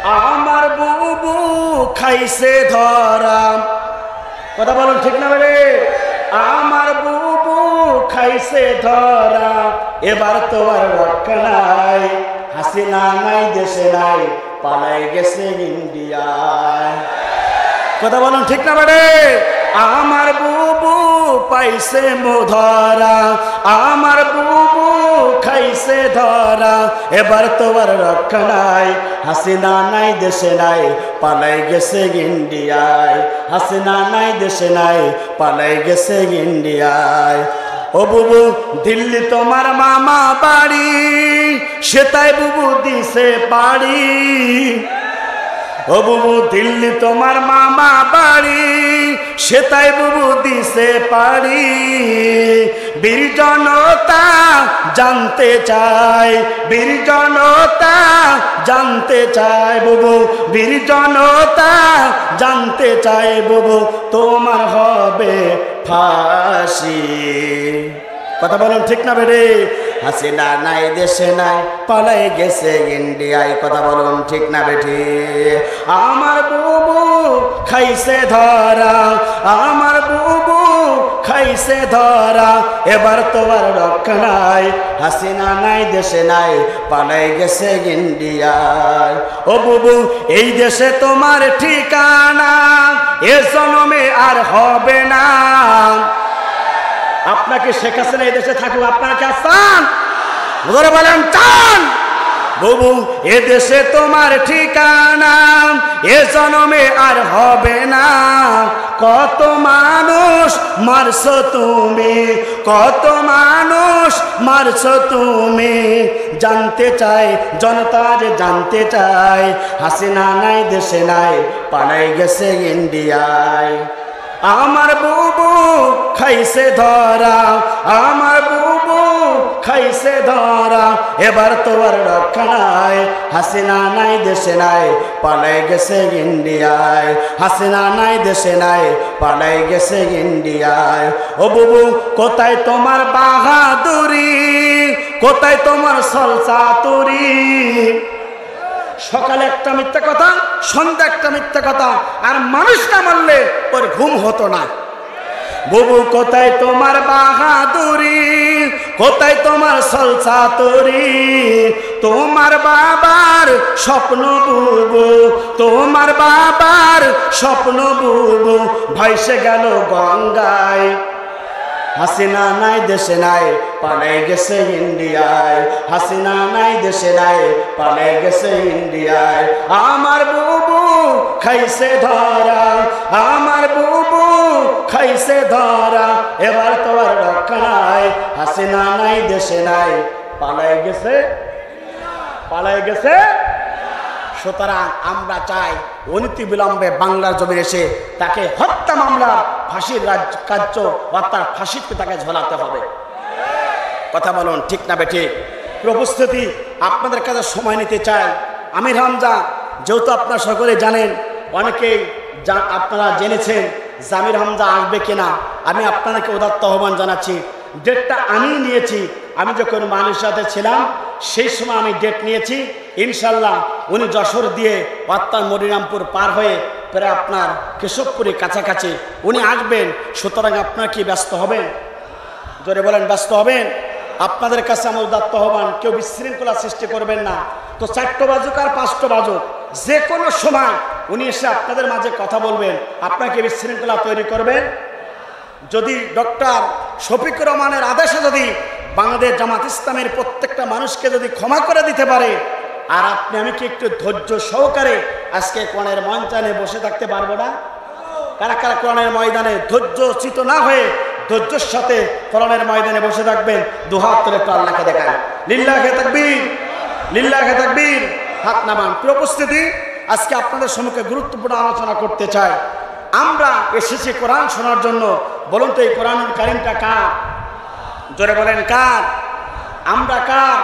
আমার বুবু খাইছে ধরা। কথা বলুন ঠিক না বলে? আমার বুবু খাইছে ধরা, এবার তো আর রক্ষা নাই, হাসিনা নাই দেশে নাই, পালাই গেছে ইন্ডিয়ায়। কথা বলুন ঠিক না বলে? আমার বুবু পাইছে ধরা, আমার বুবু খাইছে ধরা, এবার তো আর রক্ষা নাই, হাসিনা নাই দেশে নাই, পালাই গেছে ইন্ডিয়ায়। হাসিনা নাই দেশে নাই, পালাই গেছে ইন্ডিয়ায়। ও বুবু দিল্লি তোমার মামা বাড়ি, সেটাই বুবু দিছে বাড়ি। ও বুবু দিল্লি তোমার মামা বাড়ি, সেটাই বুবু দিছে পারি। বীর জনতা জানতে চায়, বীর জনতা জানতে চায় বুবু, বীর জনতা জানতে চায় বুবু, তোমার হবে ফাঁসি। কথা বলুন ঠিক না বেরে? হাসিনা নাই দেশে নাই, পালাই গেছে ইন্ডিয়ায়। কথা বলুন ঠিক না বেঠি? আমার বুবু খাইছে ধরা, আমার বুবু খাইছে ধরা, এবার তো আর রক্ষা নাই, হাসিনা নাই দেশে নাই, পালাই গেছে ইন্ডিয়ায়। ও বুবু এই দেশে তোমার ঠিকানা, এ জন্মে আর হবে না। আপনাকে শেখ হাসিনা এই দেশে থাকুক, আপনারা কি চান? ধরে বলেন চান? বুবু এ দেশে তোমার ঠিকানা, এ জন্মে আর হবে না। কত মানুষ মারছো তুমি, কত মানুষ মারছো তুমি, জানতে চাই জনতার জানতে চাই, হাসিনা নাই দেশে নাই, পালাই গেছে ইন্ডিয়ায়। আমার বুবু খাইছে ধরা, আমার বুবু খাইছে ধরা, এবার তো আর রক্ষা নাই, হাসিনা নাই দেশে নাই, পালাই গেছে ইন্ডিয়ায়। হাসিনা নাই দেশে নাই, পালাই গেছে ইন্ডিয়ায়। ও বুবু কোথায় তোমার বাহাদুরি, কোথায় তোমার সলচাতুরি? সকালে একটা মিথ্যা কথা, সন্ধ্যা একটা মিথ্যা কথা, আর মানুষ না মারলে ওর ঘুম হতো না। বুবু কোথায় তোমার বাহাদুরি, কোথায় তোমার সলচাতুরি? তোমার বাবার স্বপ্ন বুবু, তোমার বাবার স্বপ্ন বুবু, ভাইসে গেল গঙ্গায়। হাসিনা নাই দেশে নাই, পালাই গেছে ইন্ডিয়ায়। হাসিনা নাই দেশে নাই, পালাই গেছে ইন্ডিয়ায়। আমার বুবু খাইছে ধরা, আমার বুবু খাইছে ধরা, এবার তো আর রক্ষা নাই, হাসিনা নাই দেশে নাই, পালাই গেছে, পালাই গেছে। সুতরাং আমরা চাই অনতি বিলম্বে বাংলার জমি এসে তাকে হত্যা মামলা, ফাঁসির কার্য অর্থাৎ ফাঁসিতে তাকে ঝোলাতে হবে। কথা বলুন ঠিক না বেঠিক? উপস্থিতি আপনাদের কাছে সময় নিতে চাই। আমির হামজা যেহেতু আপনারা সকলে জানেন, অনেকেই আপনারা জেনেছেন যে আমির হামজা আসবে কিনা, আমি আপনাদেরকে উদাত্ত আহ্বান জানাচ্ছি। ডেটটা আমি নিয়েছি, আমি যখন মানুষের সাথে ছিলাম সেই সময় আমি ডেট নিয়েছি। ইনশাল্লাহ উনি যশোর দিয়ে অর্থাৎ মনিরামপুর পার হয়ে প্রায় আপনার কেশবপুরের কাছাকাছি উনি আসবেন। সুতরাং আপনারা কি ব্যস্ত হবেন? জোরে বলেন ব্যস্ত হবেন? আপনাদের কাছে আমার উদাত্ত আহ্বান, কেউ বিশৃঙ্খলা সৃষ্টি করবেন না। তো 4টা বাজুক আর 5টা বাজুক, যে কোনো সময় উনি এসে আপনাদের মাঝে কথা বলবেন। আপনাকে বিশৃঙ্খলা তৈরি করবেন? যদি ডক্টর শফিকুর রহমানের আদেশে যদি বাংলাদেশ জামাত ইসলামের প্রত্যেকটা মানুষকে যদি ক্ষমা করে দিতে পারে, আর আপনি আমি কি একটু ধৈর্য সহকারে আজকে কোরআনের ময়দানে বসে থাকতে পারবো না? কারা কারা কোরআনের ময়দানে ধৈর্যচ্যুত না হয়ে ধৈর্যের সাথে কোরআনের ময়দানে বসে থাকবেন? দুহাত তুলে একটু আল্লাহকে দেখান। লিল্লাহে তাকবীর, লিল্লাহে তাকবীর। হাত নামান। প্রিয় উপস্থিতি, আজকে আপনাদের সম্মুখে গুরুত্বপূর্ণ আলোচনা করতে চাই। আমরা এসেছি কোরআন শোনার জন্য। বলুন তো এই কোরআনুল কারীমটা কার? জোরে বলেন কার? আমরা কার?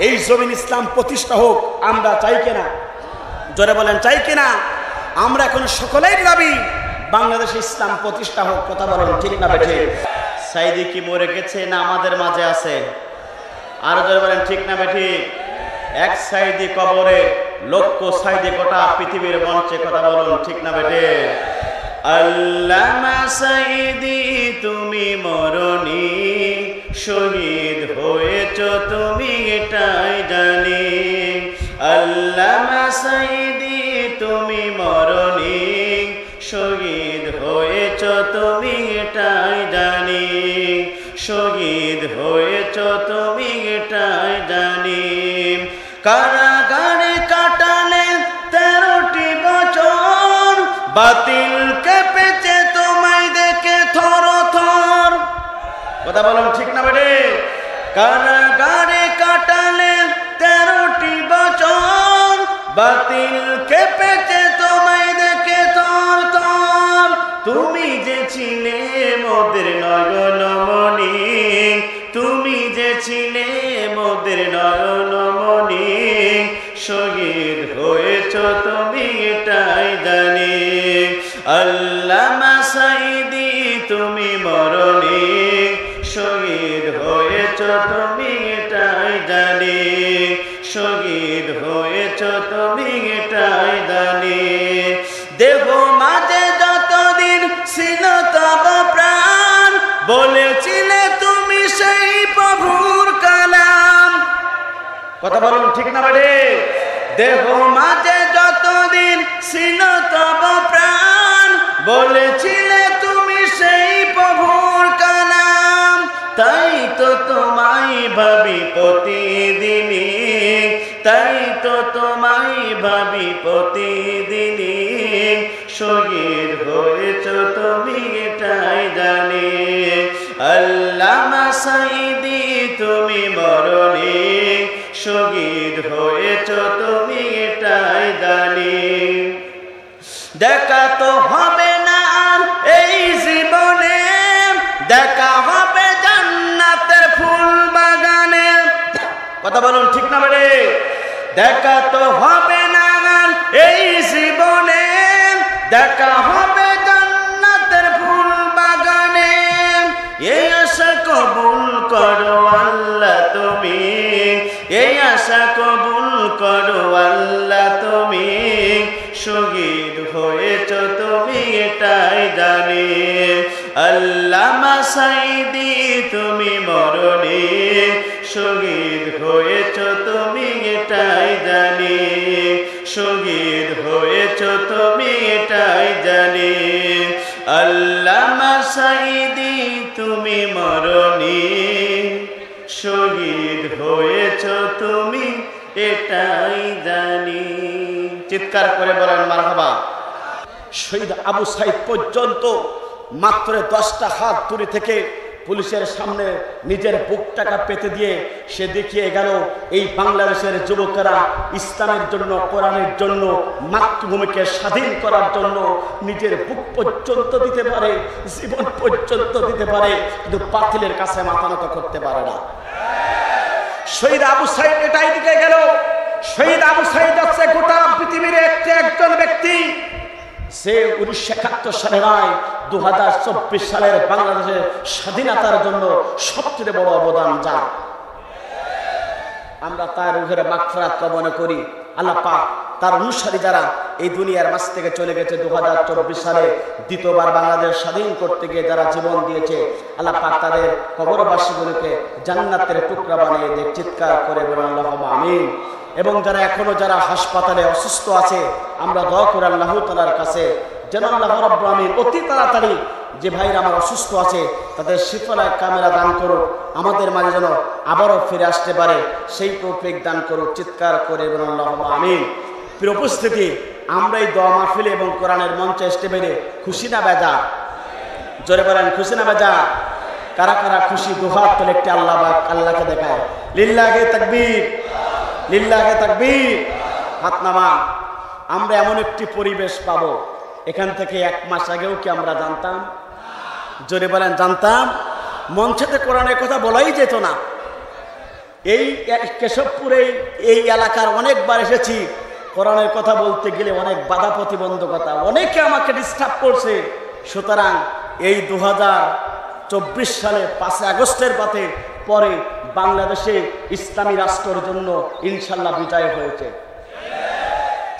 এই জমিন ইসলাম প্রতিষ্ঠা হোক আমরা চাই কিনা? জোরে বলেন চাই কিনা? আমরা এখন সকলেই দাবি বাংলাদেশে ইসলাম প্রতিষ্ঠা হোক। কথা বলেন ঠিক না বেঠে? সাইদি কি মরে গেছে না আমাদের মাঝে আছে? আর জোরে বলেন ঠিক না বেঠি? এক সাইদি কবরে লক্ষ সাইডে গোটা পৃথিবীর মঞ্চে কথা বলুন ঠিক না বেটে? আল্লামা সাইদি তুমি মরণি, শহীদ হয়েছ তুমি এটাই জানি। আল্লামা সাইদি তুমি মরণি, শহীদ হয়েছ তুমি এটাই জানি। শহীদ হয়েছ তুমি এটাই জানি। কারাগারে কাটালে 13টি বছর, বাতিল কেঁপেছে তোমায় দেখে থর থর। কথা বলুন ঠিক না বেটে? কারাগারে কাটালে 13টি বছর, বাতিল কেঁপেছে তোমায় দেখে থর থর। তুমি যে ছিলে মোদের নয়নমণি, তুমি যে ছিলে মোদের নয়নমণি, শহীদ হয়েছ তুমি এটাই জানি। আল্লামা সাইদি তুমি মরণি, শহীদ হয়েছ তুমি এটাই জানি। শহীদ হয়েছ তুমি এটাই জানি। দেহ মাঝে যতদিন ছিল তব প্রাণ, বলেছিলে তুমি সেই প্রভুর কালাম। কথা বলুন ঠিক না বেটে? দেহ মাঝে যতদিন ছিল তব প্রাণ, বলেছিলে তুমি সেই প্রভুর কালাম। তাই তো তোমায় ভাবি প্রতিদিনই, তাই তো তোমায় ভাবি প্রতিদিনই। শহীদ হয়েছ তুমি এটাই জানি। আল্লামা সাইদি তুমি মরণি, শহীদ হয়েছ তুমি এটাই জানি। দেখা তো হবে না আর এই জীবনে, দেখা হবে জান্নাতের ফুল বাগানে। কথা বলুন ঠিক না বেটে? দেখা তো হবে না আর এই জীবনে, দেখা হবে জান্নাতের ফুল বাগানে। এই আশা কবুল করো আল্লাহ তুমি, এই আশা কবুল করো আল্লাহ তুমি। শহীদ হয়েছ তুমি এটাই জানি। আল্লামা সাইদি তুমি মরণি, শহীদ হয়েছ তুমি এটাই জানি। শহীদ হয়েছ তুমি এটাই জানি। আল্লামা সাইদি তুমি মরণি, শহীদ হয়েছ তুমি এটাই জানি। চিৎকার করে বলেন মারহাবা। শহীদ আবু সাইদ পর্যন্ত মাত্র 10টা হাত দূরে থেকে পুলিশের সামনে নিজের বুকটাকে পেতে দিয়ে সে দেখিয়ে গেল এই বাংলাদেশের যুবকেরা ইসলামের জন্য, কোরআনের জন্য, মাতৃভূমিকে স্বাধীন করার জন্য নিজের বুক পর্যন্ত দিতে পারে, জীবন পর্যন্ত দিতে পারে, কিন্তু বাতিলের কাছে মাথা নত করতে পারে না। শহীদ আবু সাইদ এটাই দিকে গেল। শহীদ আবু সাইদ হচ্ছে গোটা পৃথিবীর একজন ব্যক্তি, সে 1971 সালে নয় 2024 সালের বাংলাদেশের স্বাধীনতার জন্য সবচেয়ে বড় অবদান যার। আমরা তার রূহের মাগফিরাত কামনা করি। আল্লাহ পাক তার অনুসারী যারা এই দুনিয়ার মাঝ থেকে চলে গেছে 2024 সালে দ্বিতীয়বার বাংলাদেশ স্বাধীন করতে গিয়ে যারা জীবন দিয়েছে, আল্লাহ পাক তাদের কবরবাসীগুলোকে জান্নাতের টুকরা বানিয়ে দিয়ে চিৎকার করে বলেন আল্লাহুম্মা আমিন। এবং যারা এখনো যারা হাসপাতালে অসুস্থ আছে, আমরা দোয়া করি আল্লাহ তাআলার কাছে যেন আল্লাহ রাব্বুল আমিন অতি তাড়াতাড়ি যে ভাইরা আমার অসুস্থ আছে তাদের শিফায় কামেলা দান করুক, আমাদের মাঝে যেন আবারও ফিরে আসতে পারে সেই তৌফিক দান করুক। চিৎকার করে বলেন আল্লাহুম্মা আমিন। প্রিয় উপস্থিতি, আমরা এই দোয়া মাহফিলে এবং কোরআনের মঞ্চে আসতে পেরে খুশি না বেজার? জোরে বলেন খুশি না বেজার? কারা কারা খুশি দুহাত তুলে একটি আল্লাহকে দেখায়। লিল্লাহি তাকবীর, লিল্লাহি তাকবীর। হাত নামান। আমরা এমন একটি পরিবেশ পাবো, এখান থেকে 1 মাস আগেও কি আমরা জানতাম? জোরে বলেন জানতাম? মঞ্চেতে কোরআনের কথা বলাই যেত না। এই কেশবপুরে এই এলাকার অনেকবার এসেছি, কোরআনের কথা বলতে গেলে অনেক বাধা প্রতিবন্ধকতা, অনেকে আমাকে ডিস্টার্ব করছে। সুতরাং এই 2024 সালে 5 আগস্টের পরে বাংলাদেশে ইসলামী রাষ্ট্রের জন্য ইনশাল্লাহ বিজয় হয়েছে।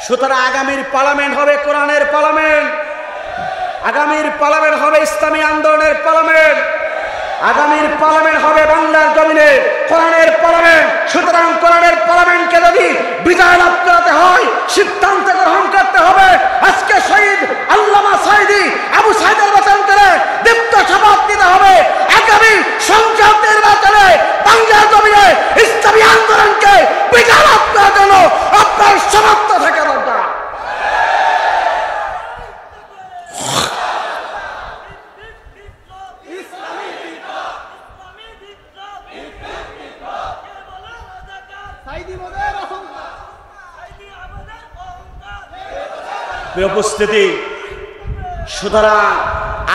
সুতরাং আগামীর পার্লামেন্ট হবে কোরআনের পার্লামেন্ট, আগামীর পার্লামেন্ট হবে ইসলামী আন্দোলনের পার্লামেন্ট, আগামীর পার্লামেন্ট হবে বাংলার জমিনে কোরআনের পার্লামেন্ট। সুতরাং কোরআনের পার্লামেন্টকে যদি বিজয় লাভ করাতে হয় সিদ্ধান্ত গ্রহণ করতে হবে। আজকে শহীদ আল্লামা সাঈদী আবু সাঈদের বচন করে দীপ্ত শপথ নিতে হবে আগামী সংসদ নির্বাচনে বাংলার জমিনে ইসলামী আন্দোলনকে বিজয় লাভ করার জন্য আপনার সমর্থ থাকা দরকার। উপস্থিতি, সুতরাং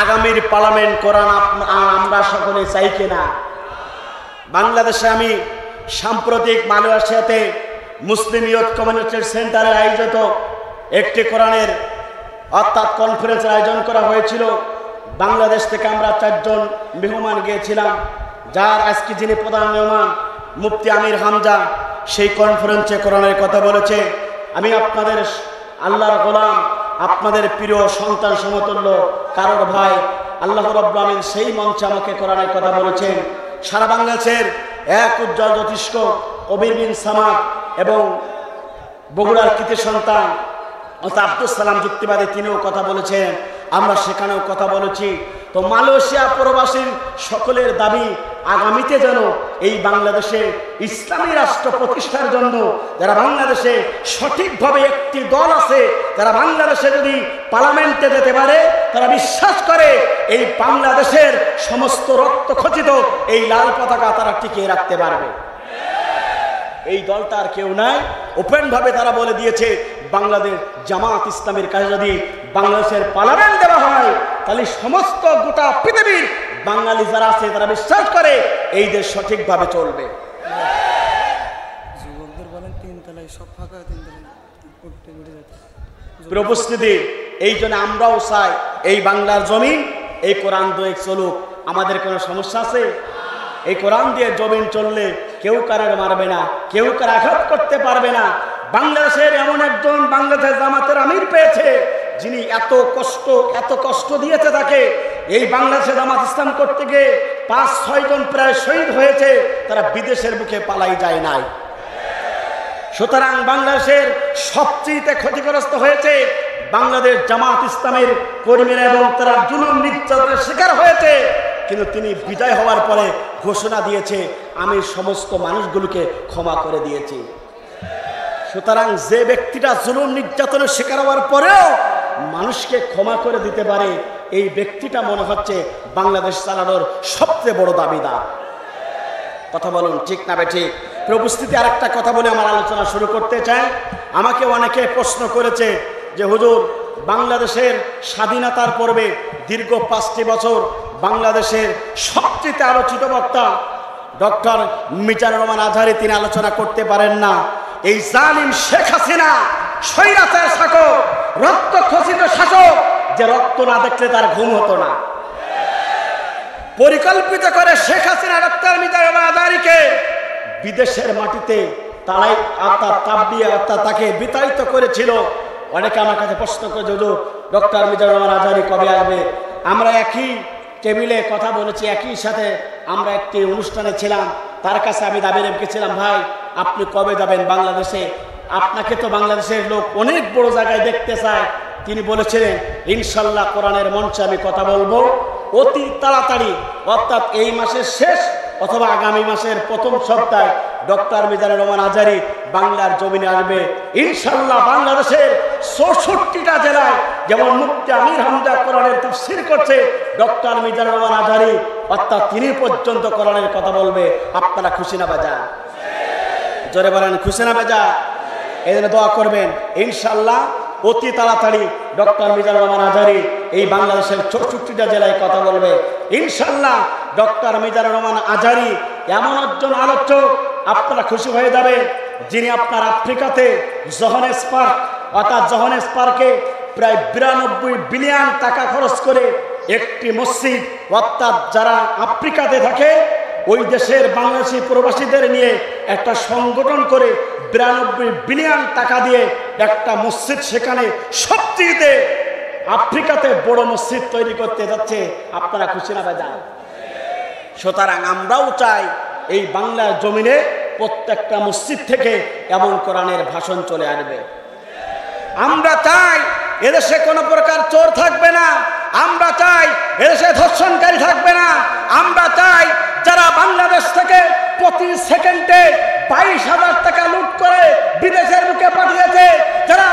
আগামীর পার্লামেন্ট কোরআন আমরা সকলে চাই কিনা? বাংলাদেশে আমি সাম্প্রতিক মালয়েশিয়াতে মুসলিম ইয়ুথ কমিউনিটি সেন্টারে আয়োজিত একটি কোরআনের অর্থাৎ কনফারেন্সের আয়োজন করা হয়েছিল। বাংলাদেশ থেকে আমরা 4 জন মেহমান গিয়েছিলাম, যার আজকে যিনি প্রধান মেহমান মুফতি আমির হামজা সেই কনফারেন্সে কোরআনের কথা বলেছে। আমি আপনাদের আল্লাহর গোলাম, আপনাদের প্রিয় সন্তান সমতুল্য কারোর ভাই আল্লাহ রাব্বুল আমিন সেই মঞ্চে আমাকে কোরআনের কথা বলেছেন। সারা বাংলাদেশের এক উজ্জ্বল জ্যোতিষ্ক কবির বিন সামাদ এবং বগুড়ার কৃতি সন্তান অর্থাৎ আব্দুল সালাম যুক্তিবাদী তিনিও কথা বলেছেন, আমরা সেখানেও কথা বলেছি। তো মালয়েশিয়া প্রবাসীর সকলের দাবি আগামীতে যেন এই বাংলাদেশে ইসলামী রাষ্ট্র প্রতিষ্ঠার জন্য যারা বাংলাদেশে সঠিকভাবে একটি দল আছে, যারা বাংলাদেশে যদি পার্লামেন্টে যেতে পারে, তারা বিশ্বাস করে এই বাংলাদেশের সমস্ত রক্ত খচিত এই লাল পতাকা তারা টিকিয়ে রাখতে পারবে। এই দলটা আর কেউ নাই। ওপেন ভাবে তারা বলে দিয়েছে বাংলাদেশ জামাত ইসলামের কাছে যদি বাংলাদেশের পার্লামেন্ট দেওয়া হয় তাহলে সমস্ত গোটা পৃথিবীর বাঙালি যারা আছে তারা বিশ্বাস করে এই দেশ সঠিকভাবে চলবে। উপস্থিতি, এই জন্য আমরাও চাই এই বাংলার জমিন এই কোরআন দিয়ে চলুক। আমাদের কোনো সমস্যা আছে? এই কোরআন দিয়ে জমিন চললে কেউ কারোর মারবে না, কেউ কার আঘাত করতে পারবে না। বাংলাদেশের এমন একজন বাংলাদেশ জামাতের আমির পেয়েছে যিনি এত কষ্ট দিয়েছে তাকে। এই বাংলাদেশে জামাত ইসলাম করতে গিয়ে 5-6 জন প্রায় শহীদ হয়েছে, তারা বিদেশের বুকে পালাই যায় নাই। সুতরাং বাংলাদেশের সবচেয়ে ক্ষতিগ্রস্ত হয়েছে বাংলাদেশ জামাত ইসলামের কর্মীরা এবং তারা জুলুম নির্যাতনের শিকার হয়েছে। কিন্তু তিনি বিদায় হওয়ার পরে ঘোষণা দিয়েছে আমি সমস্ত মানুষগুলোকে ক্ষমা করে দিয়েছি। সুতরাং যে ব্যক্তিটা জুলুম নির্যাতনের শিকার হওয়ার পরেও মানুষকে ক্ষমা করে দিতে পারে, এই ব্যক্তিটা মনে হচ্ছে বাংলাদেশ চালানোর সবচেয়ে বড় দাবিদার। কথা বলুন ঠিক না বেঠিক? উপস্থিতি, আরেকটা কথা বলে আমার আলোচনা শুরু করতে চাই। আমাকে অনেকে প্রশ্ন করেছে যে হুজুর, বাংলাদেশের স্বাধীনতার পূর্বে দীর্ঘ 5টি বছর বাংলাদেশের সবচেয়ে আলোচিত বক্তা ডক্টর মিজানুর রহমান আজহারী তিনি আলোচনা করতে পারেন না। এই জালিম শেখ হাসিনা স্বৈরাচার শাসক, রক্ত খচিত শাসক, যে রক্ত না দেখলে তার ঘুম হতো না। পরিকল্পিত করে শেখ হাসিনা ডক্টর মিজানুর রহমান আজহারীকে বিদেশের মাটিতে তারাই অর্থাৎ তাকে বিতাড়িত করেছিল। অনেকে আমার কাছে প্রশ্ন করে ডক্টর মিজানুর রহমান আজহারী কবে আসবে? আমরা একই টেবিলে কথা বলেছি, একই সাথে আমরা একটি অনুষ্ঠানে ছিলাম। তার কাছে আমি দাবি রেখেছিলাম, ভাই আপনি কবে যাবেন বাংলাদেশে? আপনাকে তো বাংলাদেশের লোক অনেক বড় জায়গায় দেখতে চায়। তিনি বলেছিলেন ইনশাল্লাহ কোরআনের মঞ্চে আমি কথা বলবো অতি তাড়াতাড়ি, অর্থাৎ এই মাসের শেষ অথবা আগামী মাসের প্রথম সপ্তাহে ডক্টর মিজানুর রহমান আজহারী বাংলার জমিনে আসবে ইনশাল্লাহ। বাংলাদেশের 64টা জেলায় যেমন মুফতি আমির হামজা কোরআনের তাফসীর করছে, ডক্টর মিজানুর রহমান আজহারী অর্থাৎ তিনি পর্যন্ত কোরআনের কথা বলবে। আপনারা খুশি না বাজা? জোরে বলেন খুশি না বাজা? এই জন্য দোয়া করবেন ইনশাল্লাহ অতি তাড়াতাড়ি ডক্টর মিজানুর রহমান আজহারী এই বাংলাদেশের 64টা জেলায় কথা বলবে ইনশাল্লাহ। ডক্টর মিজানুর রহমান আজহারী এমন একজন আলোচক, আপনারা খুশি হয়ে যাবে, যিনি আপনার আফ্রিকাতে জোহানেসবার্গ অর্থাৎ জোহানেসবার্গে প্রায় 92 বিলিয়ন টাকা খরচ করে একটি মসজিদ, অর্থাৎ যারা আফ্রিকাতে থাকে ওই দেশের বাংলাদেশি প্রবাসীদের নিয়ে একটা সংগঠন করে 92 বিলিয়ন টাকা দিয়ে একটা মসজিদ সেখানে সবচেয়ে আফ্রিকাতে বড় মসজিদ তৈরি করতে যাচ্ছে। আপনারা খুশি না ভাইজান? সুতরাং আমরাও চাই এই বাংলার জমিনে প্রত্যেকটা মসজিদ থেকে এমন কোরআনের ভাষণ চলে আসবে। আমরা চাই এদেশে কোনো প্রকার চোর থাকবে না, আমরা চাই এদেশে ধর্ষণকারী থাকবে না, আমরা চাই যারা বাংলাদেশ থেকে প্রতি সেকেন্ডে 22,000 টাকা লুট করে বিদেশের মুখে পাঠিয়েছে, যারা